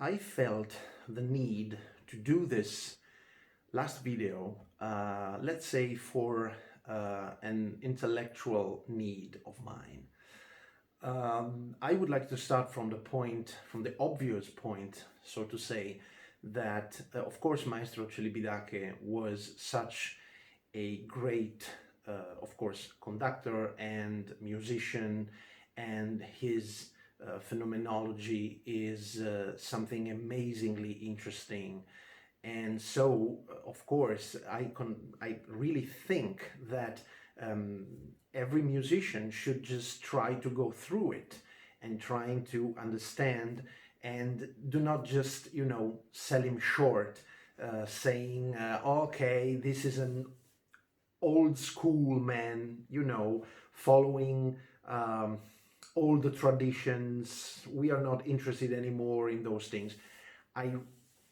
I felt the need to do this last video, let's say for an intellectual need of mine. I would like to start from the obvious point, so to say, that of course Maestro Celibidache was such a great, of course, conductor and musician, and his phenomenology is something amazingly interesting. And so, of course, I really think that every musician should just try to go through it and trying to understand, and do not just, sell him short, saying, okay, this is an old school man, following all the traditions. We are not interested anymore in those things. I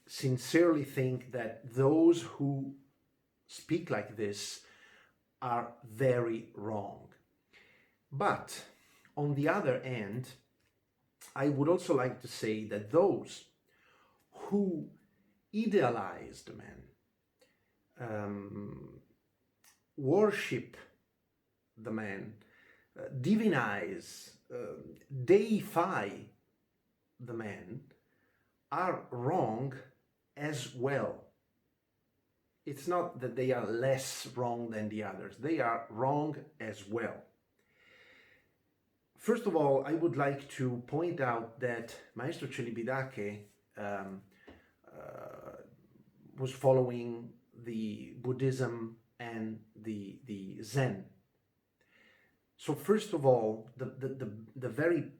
sincerely think that those who speak like this are very wrong. But on the other hand, I would also like to say that those who idealize the man, worship the man, divinize, deify the man, are wrong as well. It's not that they are less wrong than the others. They are wrong as well. First of all, I would like to point out that Maestro Celibidache was following the Buddhism and the Zen. So first of all, the very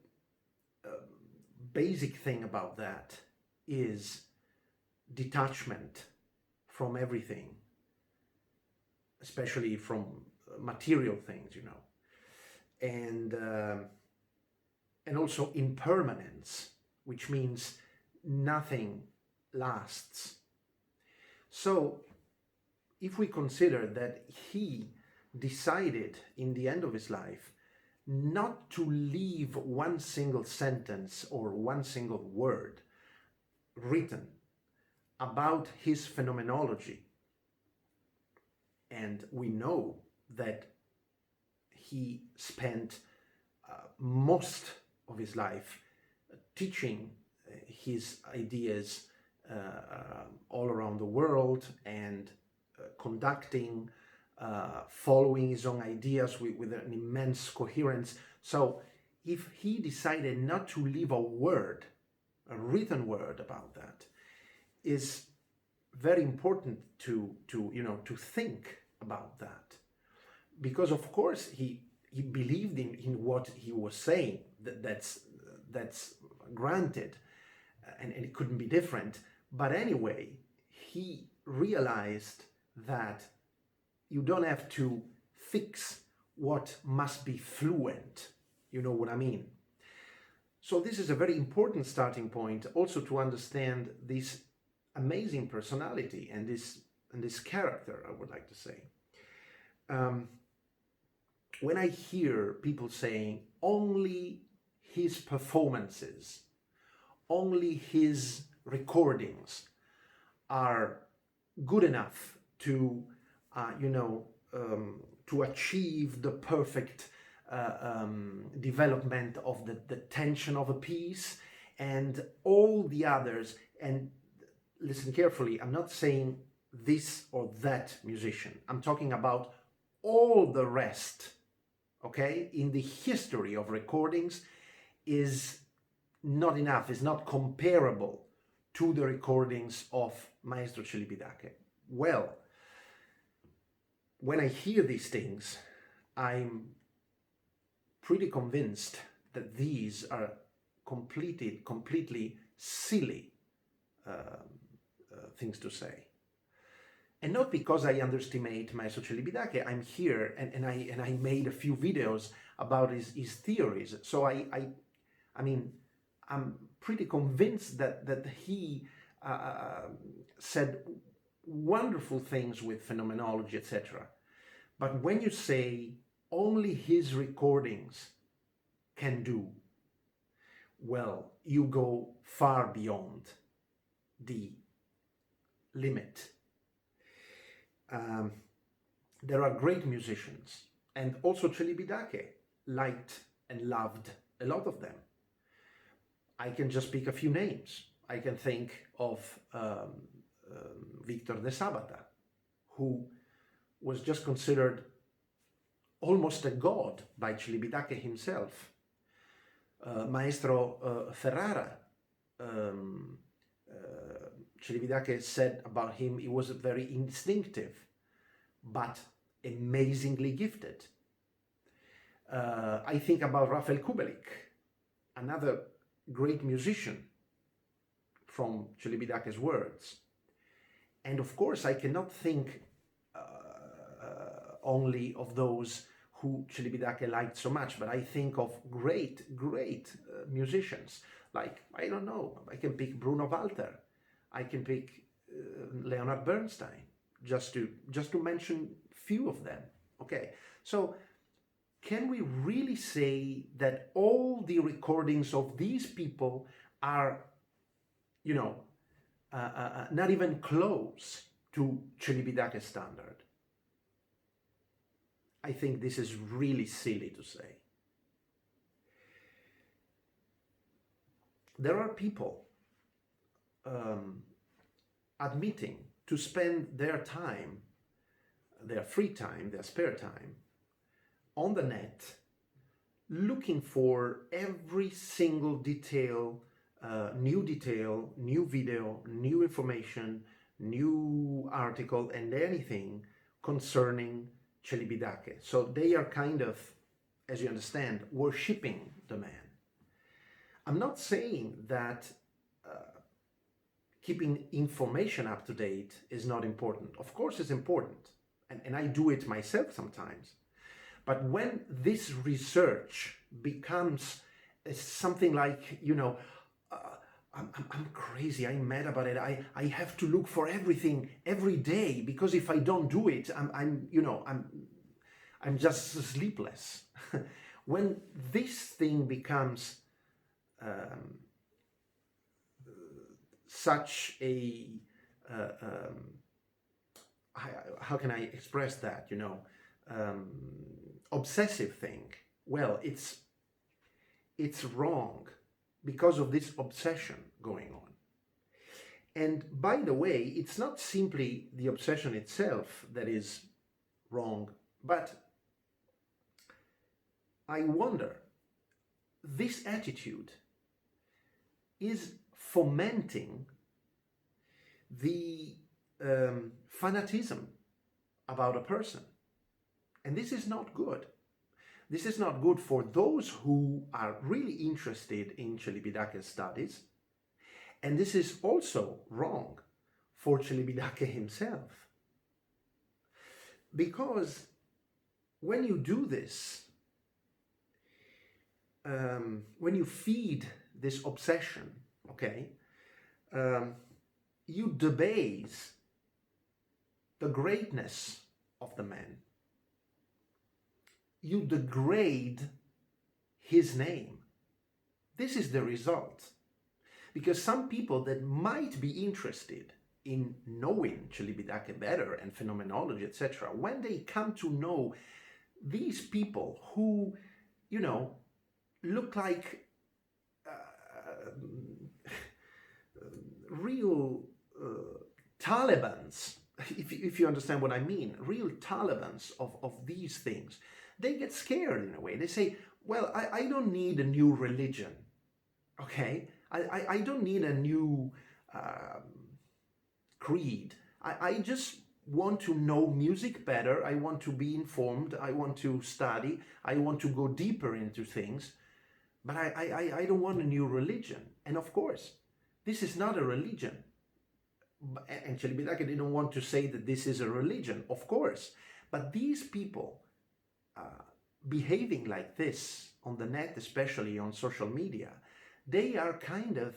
basic thing about that is detachment from everything, especially from material things, and also impermanence, which means nothing lasts. So if we consider that he decided in the end of his life not to leave one single sentence or one single word written about his phenomenology, and we know that he spent most of his life teaching his ideas all around the world, and conducting, following his own ideas with an immense coherence. So if he decided not to leave a word, a written word about that, is very important to think about that, because of course he believed in what he was saying. That's granted, and it couldn't be different. But anyway, he realized that you don't have to fix what must be fluent. You know what I mean? So this is a very important starting point also to understand this amazing personality and this character, I would like to say. When I hear people saying only his performances, only his recordings are good enough to to achieve the perfect development of the tension of a piece, and all the others, and listen carefully, I'm not saying this or that musician, I'm talking about all the rest, okay, in the history of recordings, is not enough, is not comparable to the recordings of Maestro Celibidache. Well, when I hear these things, I'm pretty convinced that these are completely silly things to say. And not because I underestimate Maestro Celibidache. I'm here and I made a few videos about his theories. So I mean, I'm pretty convinced that he said wonderful things with phenomenology, etc. But when you say only his recordings can do, well, you go far beyond the limit. There are great musicians, and also Celibidache liked and loved a lot of them. I can just pick a few names. I can think of Victor de Sabata, who was just considered almost a god by Celibidache himself. Maestro Ferrara, Celibidache said about him, he was very instinctive, but amazingly gifted. I think about Rafael Kubelik, another great musician from Celibidache's words. And of course, I cannot think only of those who Celibidache liked so much, but I think of great musicians. Like, I don't know, I can pick Bruno Walter, I can pick Leonard Bernstein, just to mention few of them. Okay, so can we really say that all the recordings of these people are, you know, not even close to Celibidache's standard? I think this is really silly to say. There are people admitting to spend their time, their free time, their spare time, on the net, looking for every single detail, new video, new information, new article, and anything concerning Celibidache. So they are kind of, as you understand, worshipping the man. I'm not saying that keeping information up to date is not important. Of course it's important, and I do it myself sometimes. But when this research becomes something like, you know, I'm crazy, I'm mad about it, I have to look for everything every day, because if I don't do it, I'm just sleepless. When this thing becomes such a how can I express that, you know, obsessive thing, well, it's wrong because of this obsession going on. And by the way, it's not simply the obsession itself that is wrong, but I wonder, this attitude is fomenting the fanatism about a person. And this is not good. This is not good for those who are really interested in Celibidache's studies. And this is also wrong for Celibidache himself. Because when you do this, when you feed this obsession, okay, you debase the greatness of the man. You degrade his name. This is the result. Because some people that might be interested in knowing Celibidache better and phenomenology, etc., when they come to know these people who, you know, look like real Talibans, if you understand what I mean, real Talibans of these things, they get scared in a way. They say, well, I don't need a new religion, okay? I don't need a new creed. I just want to know music better. I want to be informed. I want to study. I want to go deeper into things. But I don't want a new religion. And of course, this is not a religion. And Celibidache didn't want to say that this is a religion, of course. But these people behaving like this on the net, especially on social media, they are kind of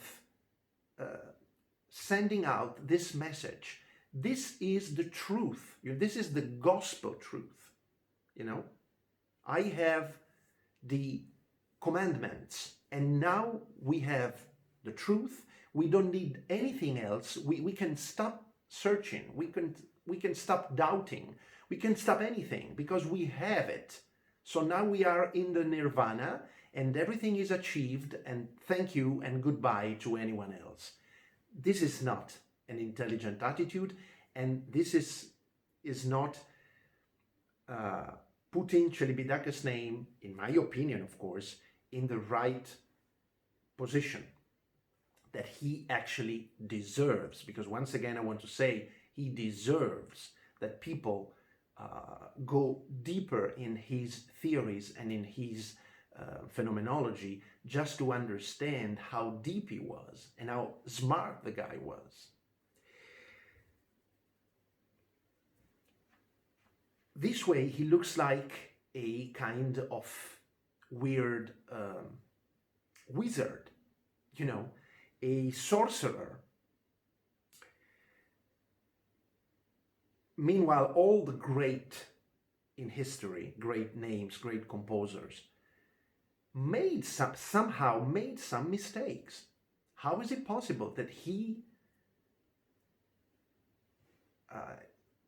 sending out this message. This is the truth. This is the gospel truth. You know, I have the commandments, and now we have the truth. We don't need anything else. We can stop searching. We can stop doubting. We can stop anything because we have it. So now we are in the nirvana and everything is achieved, and thank you and goodbye to anyone else. This is not an intelligent attitude, and this is not putting Celibidache's name, in my opinion, of course, in the right position that he actually deserves. Because once again, I want to say he deserves that people go deeper in his theories and in his phenomenology, just to understand how deep he was and how smart the guy was. This way, he looks like a kind of weird wizard, you know, a sorcerer. Meanwhile, all the great in history, great names, great composers, somehow made some mistakes. How is it possible that he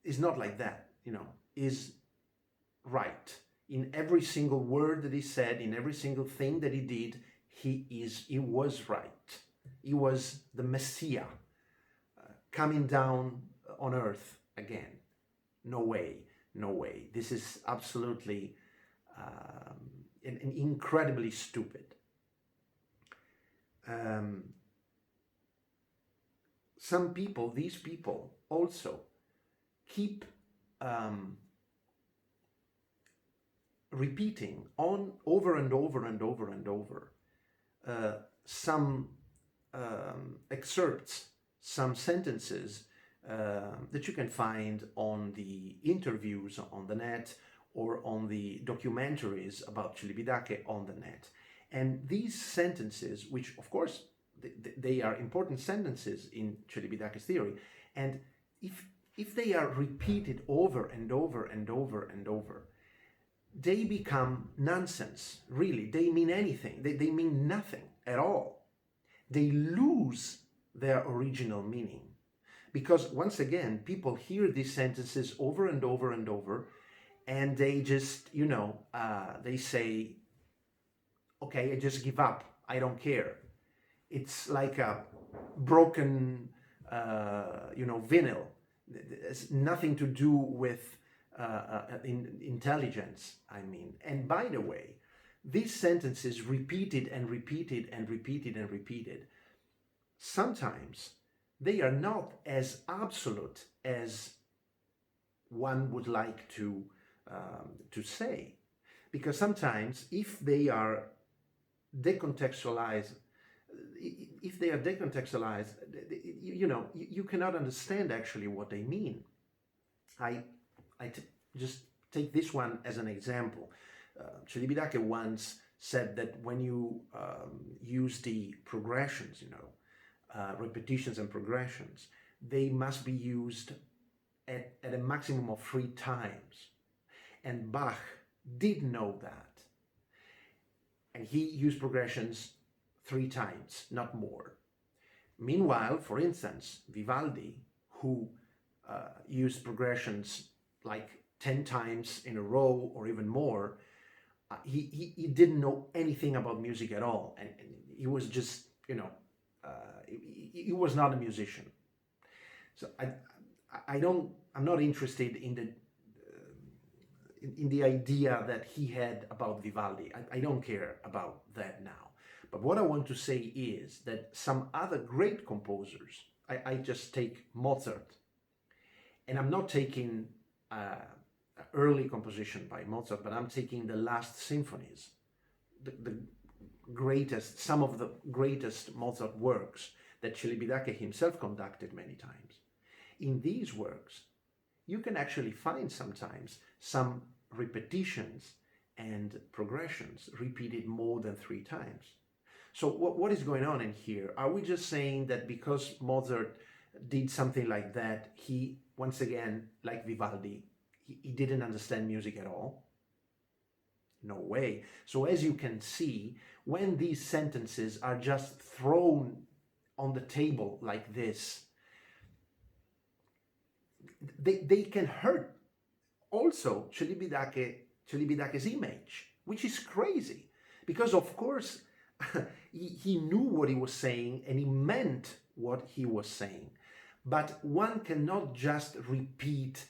is not like that, you know, is right in every single word that he said, in every single thing that he did? He was right. He was the Messiah coming down on earth again. No way, no way. This is absolutely incredibly stupid. Some people, these people also keep repeating over and over and over and over some excerpts, some sentences that you can find on the interviews on the net or on the documentaries about Celibidache on the net. And these sentences, which of course they are important sentences in Celibidache's theory, and if they are repeated over and over and over and over, they become nonsense, really. They mean anything. They mean nothing at all. They lose their original meaning. Because once again, people hear these sentences over and over and over, and they just, you know, they say, okay, I just give up. I don't care. It's like a broken, you know, vinyl. It's nothing to do with intelligence, I mean. And by the way, these sentences repeated and repeated and repeated and repeated, sometimes they are not as absolute as one would like to say. Because sometimes if they are decontextualized, you know, you cannot understand actually what they mean. Just take this one as an example. Celibidache once said that when you use the progressions, you know, repetitions and progressions, they must be used at a maximum of 3 times. And Bach did know that. And he used progressions 3 times, not more. Meanwhile, for instance, Vivaldi, who used progressions like 10 times in a row or even more, he didn't know anything about music at all. And he was just, you know, he was not a musician. So I'm not interested in the idea that he had about Vivaldi. I don't care about that now. But what I want to say is that some other great composers, I just take Mozart, and I'm not taking early composition by Mozart, but I'm taking the last symphonies, the greatest, some of the greatest Mozart works that Celibidache himself conducted many times. In these works, you can actually find sometimes some repetitions and progressions repeated more than 3 times. So what is going on in here? Are we just saying that because Mozart did something like that, he, once again, like Vivaldi, he didn't understand music at all? No way. So as you can see, when these sentences are just thrown on the table like this, they can hurt also Celibidache's image, which is crazy, because of course he knew what he was saying and he meant what he was saying, but one cannot just repeat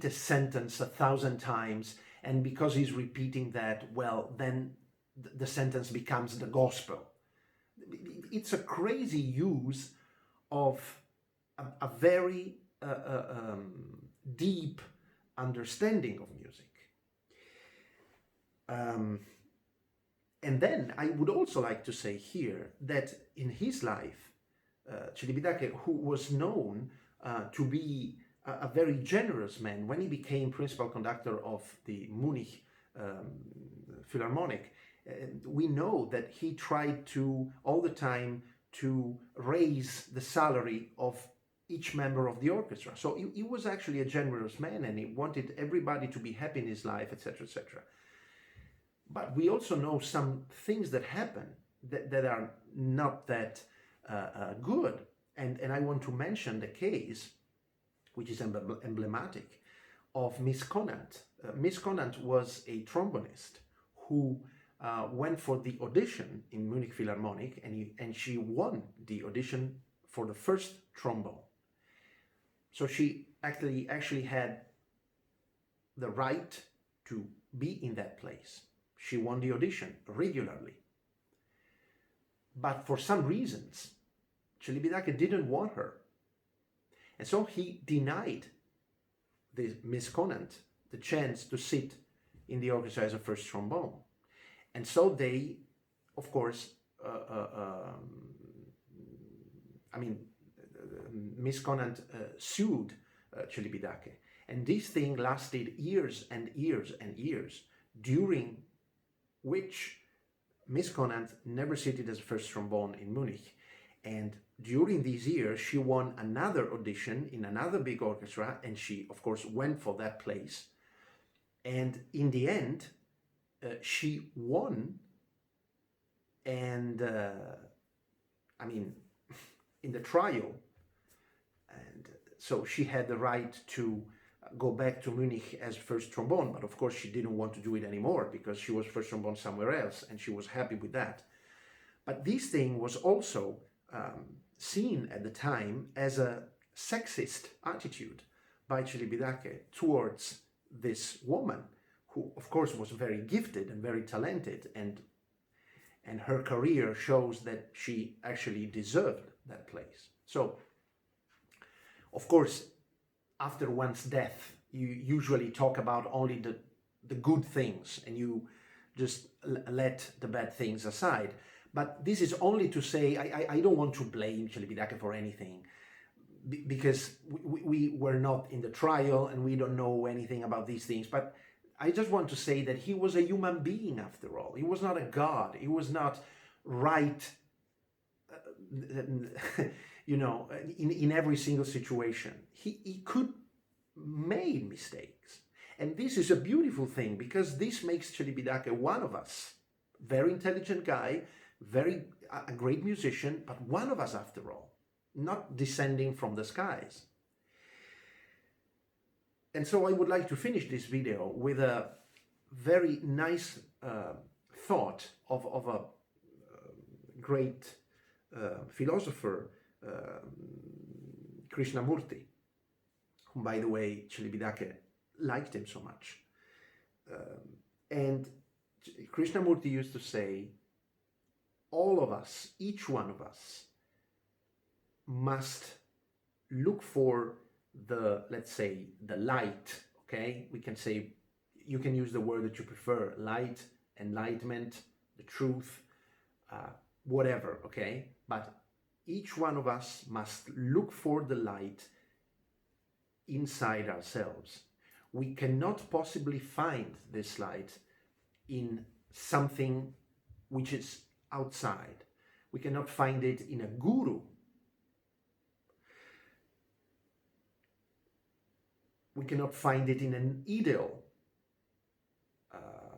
a sentence 1,000 times, and because he's repeating that, well, then the sentence becomes the gospel. It's a crazy use of a very deep understanding of music. And then I would also like to say here that in his life, Celibidache, who was known to be a very generous man, when he became principal conductor of the Munich Philharmonic, we know that he tried to all the time to raise the salary of each member of the orchestra. So he was actually a generous man, and he wanted everybody to be happy in his life, etc., etc. But we also know some things that happen that are not that good. And I want to mention the case, which is emblematic, of Miss Conant. Miss Conant was a trombonist who went for the audition in Munich Philharmonic, and she won the audition for the first trombone. So she actually had the right to be in that place. She won the audition regularly. But for some reasons, Celibidache didn't want her. And so he denied the Miss Conant the chance to sit in the orchestra as a first trombone. And so they, of course, Miss Conant sued Celibidache. And this thing lasted years and years and years, during which Miss Conant never seated as a first trombone in Munich. And during these years, she won another audition in another big orchestra, and she, of course, went for that place. And in the end, she won. And, in the trial, and so she had the right to go back to Munich as first trombone, but of course she didn't want to do it anymore because she was first trombone somewhere else, and she was happy with that. But this thing was also seen at the time as a sexist attitude by Celibidache towards this woman, who of course was very gifted and very talented, and her career shows that she actually deserved that place. So, of course, after one's death, you usually talk about only the good things, and you just let the bad things aside. But this is only to say, I don't want to blame Celibidache for anything, because we were not in the trial and we don't know anything about these things. But I just want to say that he was a human being after all. He was not a god. He was not right, in every single situation. He could make mistakes. And this is a beautiful thing, because this makes Celibidache one of us. Very intelligent guy, a great musician, but one of us after all, not descending from the skies. And so I would like to finish this video with a very nice thought of a great philosopher, Krishnamurti, whom, by the way, Celibidache liked him so much. And Krishnamurti used to say, all of us, each one of us, must look for the, let's say, the light, okay? We can say, you can use the word that you prefer, light, enlightenment, the truth, whatever, okay? But each one of us must look for the light inside ourselves. We cannot possibly find this light in something which is outside. We cannot find it in a guru. We cannot find it in an ideal,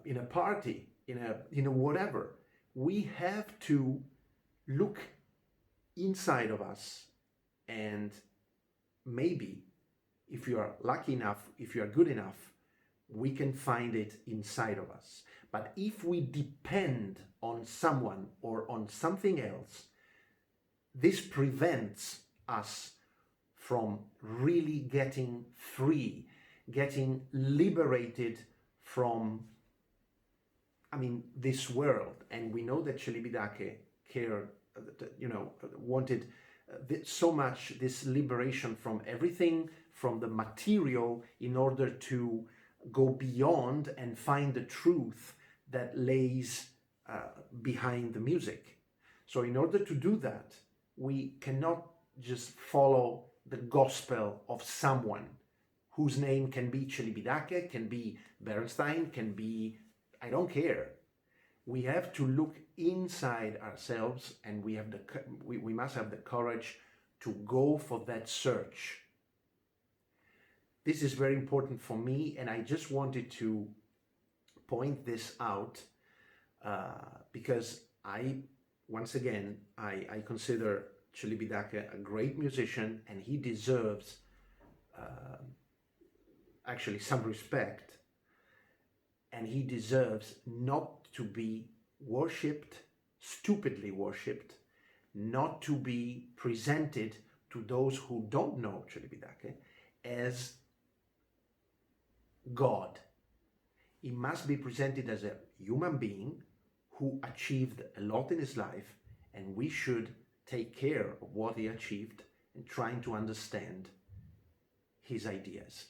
in a party, in a whatever. we have to look inside of us, and maybe if you are lucky enough, if you are good enough, we can find it inside of us. But if we depend on someone or on something else, this prevents us from really getting free, getting liberated from, this world. And we know that Celibidache cared, wanted so much this liberation from everything, from the material, in order to go beyond and find the truth that lays behind the music. So in order to do that, we cannot just follow the gospel of someone whose name can be Celibidache, can be Bernstein, can be, I don't care. We have to look inside ourselves, and we must have the courage to go for that search. This is very important for me, and I just wanted to point this out because once again, I consider Celibidache a great musician, and he deserves actually some respect, and he deserves not to be worshipped, stupidly worshipped, not to be presented to those who don't know Celibidache as God. He must be presented as a human being who achieved a lot in his life, and we should take care of what he achieved and trying to understand his ideas.